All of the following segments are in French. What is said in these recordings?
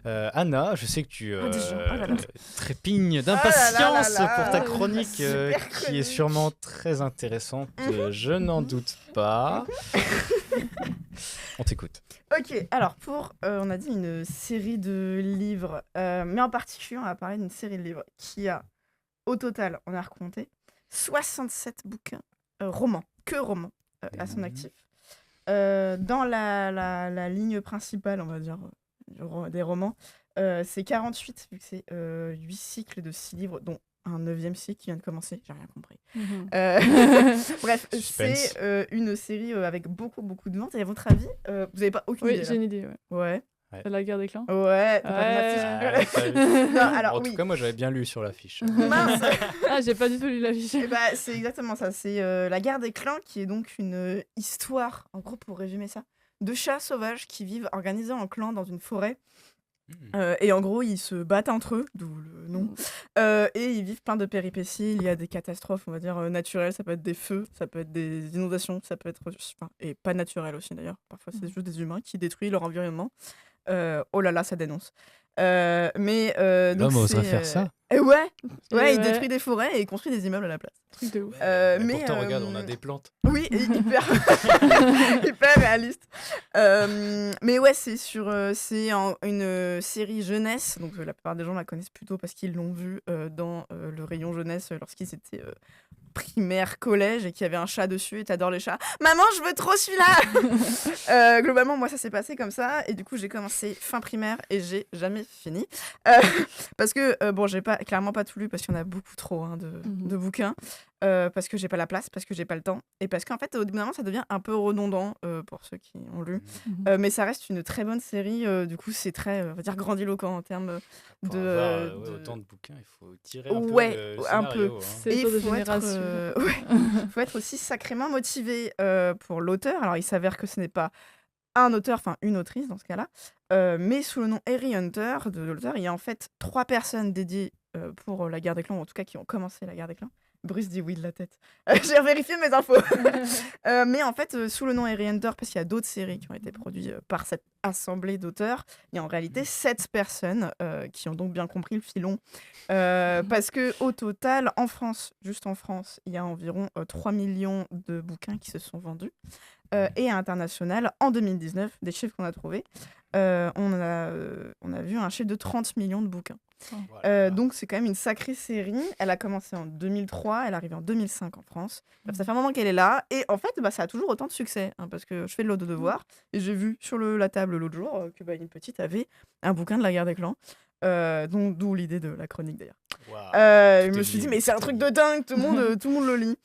Anna, je sais que tu déjà. Oh là là. trépignes Ah là là d'impatience là là. pour ta chronique Super qui est chronique. sûrement très intéressante, je n'en doute pas. On t'écoute. Ok, alors on a dit une série de livres, mais en particulier, on va parler d'une série de livres qui a, au total, on a recompté, 67 bouquins, romans, que romans, à son actif. Dans la ligne principale, on va dire, des romans, c'est 48, vu que c'est 8 cycles de 6 livres, dont un 9e cycle qui vient de commencer, j'ai rien compris. Bref, Suspense. c'est une série avec beaucoup, beaucoup de ventes. Et à votre avis, vous n'avez pas aucune Oui, idée j'ai là une idée. Ouais. Ouais. La guerre des clans. Ouais, t'as pas vu ma fiche. Ah, t'as vu. Non, alors En tout oui. cas, moi j'avais bien lu sur l'affiche. Mince. Ah, j'ai pas du tout lu la fiche. Eh bah, c'est exactement ça. C'est la guerre des clans, qui est donc une histoire, en gros, pour résumer ça, de chats sauvages qui vivent organisés en clans dans une forêt. Et en gros, ils se battent entre eux, d'où le nom. Et ils vivent plein de péripéties. Il y a des catastrophes, on va dire, naturelles. Ça peut être des feux, ça peut être des inondations, ça peut être... Enfin, et pas naturelles aussi, d'ailleurs. Parfois, c'est juste des humains qui détruisent leur environnement. Oh là là, ça dénonce. Mais donc L'homme oserait c'est, faire ça. Ouais, il Ouais. détruit des forêts et il construit des immeubles à la place. Truc de ouf. Mais pourtant, regarde, on a des plantes. Oui, hyper, hyper réaliste. Mais ouais, c'est une série jeunesse, donc la plupart des gens la connaissent plutôt parce qu'ils l'ont vue dans le rayon jeunesse lorsqu'ils étaient primaire, collège, et qu'il y avait un chat dessus et t'adores les chats. Maman, je veux trop celui-là. Globalement, moi, ça s'est passé comme ça, et du coup, j'ai commencé fin primaire et j'ai jamais fini. Parce que, bon, j'ai clairement pas tout lu parce qu'il y en a beaucoup trop de bouquins. Parce que j'ai pas la place, parce que j'ai pas le temps, et parce qu'en fait, au bout d'un moment, ça devient un peu redondant pour ceux qui ont lu. Mais ça reste une très bonne série. Du coup, c'est très, on va dire, grandiloquent en termes Pour de. avoir autant de bouquins, il faut tirer un Ouais, peu le un scénario. peu. Hein. C'est Et le taux de il faut génération. faut être aussi sacrément motivé pour l'auteur. Alors, il s'avère que ce n'est pas un auteur, enfin une autrice dans ce cas-là, mais sous le nom Harry Hunter de l'auteur, il y a en fait 3 personnes dédiées pour la guerre des clans, ou en tout cas qui ont commencé la guerre des clans. Bruce dit oui de la tête. J'ai vérifié mes infos. Mais en fait, sous le nom Harry Hunter, parce qu'il y a d'autres séries qui ont été produites par cette assemblée d'auteurs, il y a en réalité 7 personnes qui ont donc bien compris le filon. Parce que au total, en France, juste en France, il y a environ 3 millions de bouquins qui se sont vendus. Et à l'international, en 2019, des chiffres qu'on a trouvés, on a vu un chiffre de 30 millions de bouquins. Voilà. Donc c'est quand même une sacrée série. Elle a commencé en 2003, elle est arrivée en 2005 en France. Bref, ça fait un moment qu'elle est là. Et en fait, ça a toujours autant de succès. Parce que je fais de l'autre devoir. Et j'ai vu sur la table l'autre jour que une petite avait un bouquin de la guerre des clans. D'où l'idée de la chronique d'ailleurs. Waouh, Je tout me est suis dit, lié, mais c'est un tout est truc lié. de dingue, tout le monde le lit.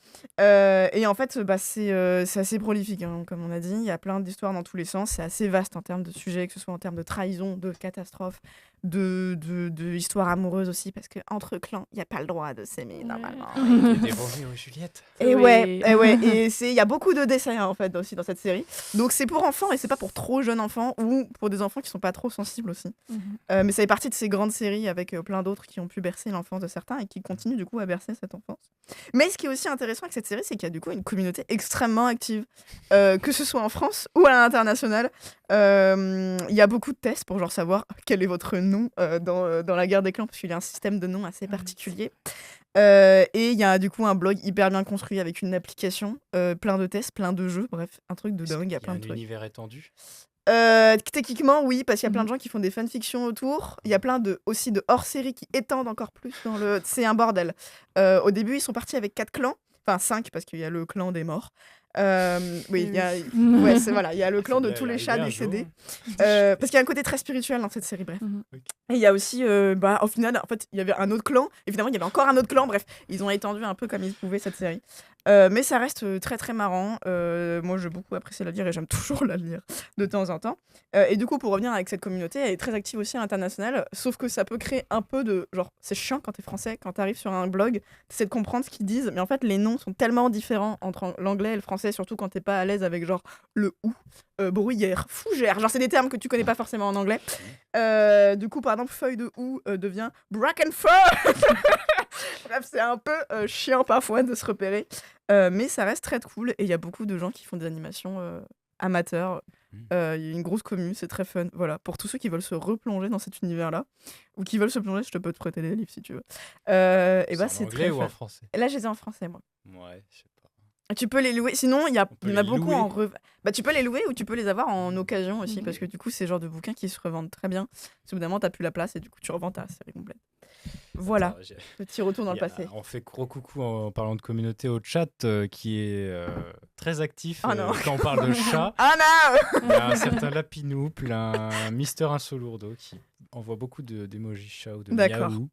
Et en fait, c'est assez prolifique, comme on a dit. Il y a plein d'histoires dans tous les sens. C'est assez vaste en termes de sujets, que ce soit en termes de trahison, de catastrophe, de histoires amoureuses aussi, parce qu'entre clans, il n'y a pas le droit de s'aimer normalement. Il y a des Roméo et Juliette. Et Oui. ouais, et il y a beaucoup de dessins en fait aussi dans cette série. Donc c'est pour enfants et c'est pas pour trop jeunes enfants ou pour des enfants qui sont pas trop sensibles aussi. Mais ça fait partie de ces grandes séries avec plein d'autres qui ont pu bercer l'enfance de certains et qui continuent du coup à bercer cette enfance. Mais ce qui est aussi intéressant avec cette série, c'est qu'il y a du coup une communauté extrêmement active, que ce soit en France ou à l'international. Il y a beaucoup de tests pour genre savoir quel est votre nom dans la guerre des clans, parce qu'il y a un système de noms assez particulier. Et il y a du coup un blog hyper bien construit avec une application, plein de tests, plein de jeux, bref, un truc de dingue, il y a plein de un trucs. univers étendu. Techniquement, oui, parce qu'il y a plein de gens qui font des fanfictions autour. Il y a plein aussi de hors-série qui étendent encore plus dans le... C'est un bordel. Au début, ils sont partis avec 4 clans. Enfin, 5, parce qu'il y a le clan des morts. Oui, il y a... Ouais, voilà, il y a le clan de tous les chats décédés. Parce qu'il y a un côté très spirituel dans cette série, bref. Et il y a aussi, au final, en fait, il y avait un autre clan. Et finalement, il y avait encore un autre clan. Bref, ils ont étendu un peu comme ils pouvaient cette série. Mais ça reste très très marrant. Moi, j'ai beaucoup apprécié la lire et j'aime toujours la lire de temps en temps. Et du coup, pour revenir avec cette communauté, elle est très active aussi à l'international. Sauf que ça peut créer un peu de... Genre, c'est chiant quand t'es français, quand t'arrives sur un blog, t'essaies de comprendre ce qu'ils disent. Mais en fait, les noms sont tellement différents entre l'anglais et le français, surtout quand t'es pas à l'aise avec genre le ou. Bruyère, fougère. Genre, c'est des termes que tu connais pas forcément en anglais. Du coup, par exemple, feuille de ou devient Brackenfur. Bref, c'est un peu chiant parfois de se repérer. Mais ça reste très cool et il y a beaucoup de gens qui font des animations amateurs Il y a une grosse commu, c'est très fun. Voilà, pour tous ceux qui veulent se replonger dans cet univers-là, ou qui veulent se plonger, je te peux te prêter des livres si tu veux. Et bah, en c'est anglais très ou fun. en français? Et là, je les ai en français, moi. Ouais, je sais pas. Tu peux les louer. Sinon, il y On en peut a les beaucoup louer. en Bah, tu peux les louer ou tu peux les avoir en occasion aussi, parce que du coup, c'est le genre de bouquins qui se revendent très bien. Parce qu'au bout d'un moment, t'as plus la place et du coup, tu revends ta série complète. Voilà, Attends, petit retour dans le il y a- passé. On fait gros coucou en parlant de communauté au chat qui est très actif Ah non. quand on parle de chat. Ah non Il y a un certain Lapinouple, un Mister Insolourdo qui envoie beaucoup d'émojis chat ou de D'accord. miaou.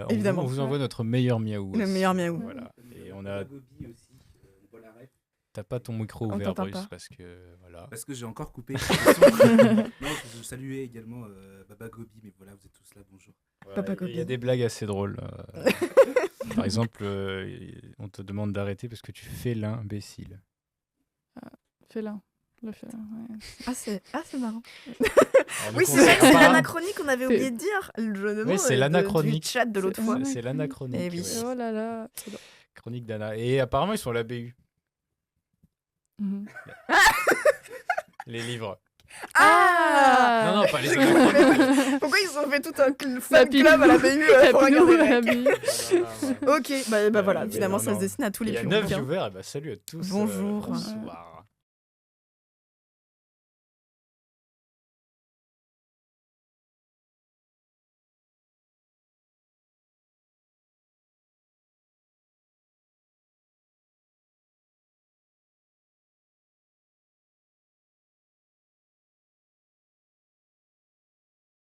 Évidemment. On vous envoie notre meilleur miaou. Le aussi. meilleur miaou. Voilà. Et on a. Gobi aussi, on voit la ref. T'as pas ton micro On ouvert, t'entend Bruce, pas. parce que voilà. Parce que j'ai encore coupé. Non, je saluais également Baba Gobi, mais voilà, vous êtes tous là, bonjour. Papa Il y a Gobi. des blagues assez drôles. Par exemple, on te demande d'arrêter parce que tu fais l'imbécile. Félin. Le félin, ouais. Ah, c'est marrant. Alors, Oui, donc, c'est vrai que c'est apparemment- l'anachronique qu'on avait oublié de dire. Le jeu de mots Oui, c'est l'anachronique. du chat de l'autre C'est- fois. C'est l'anachronique. Eh oui. ouais. Oh là là. c'est drôle. Chronique d'Anna. Et apparemment, ils sont à la BU, Mhm. les livres. Ah Non, non, pas les anachroniques. Pourquoi ils ont fait tout un La fan pile- club à la BU La pour pilou, regarder la les bille. Ok, bah voilà, mais finalement non, ça se non. dessine à tous Il les y a plus 9 bouquins. viewers, et bah, salut à tous. Bonjour. Bonsoir.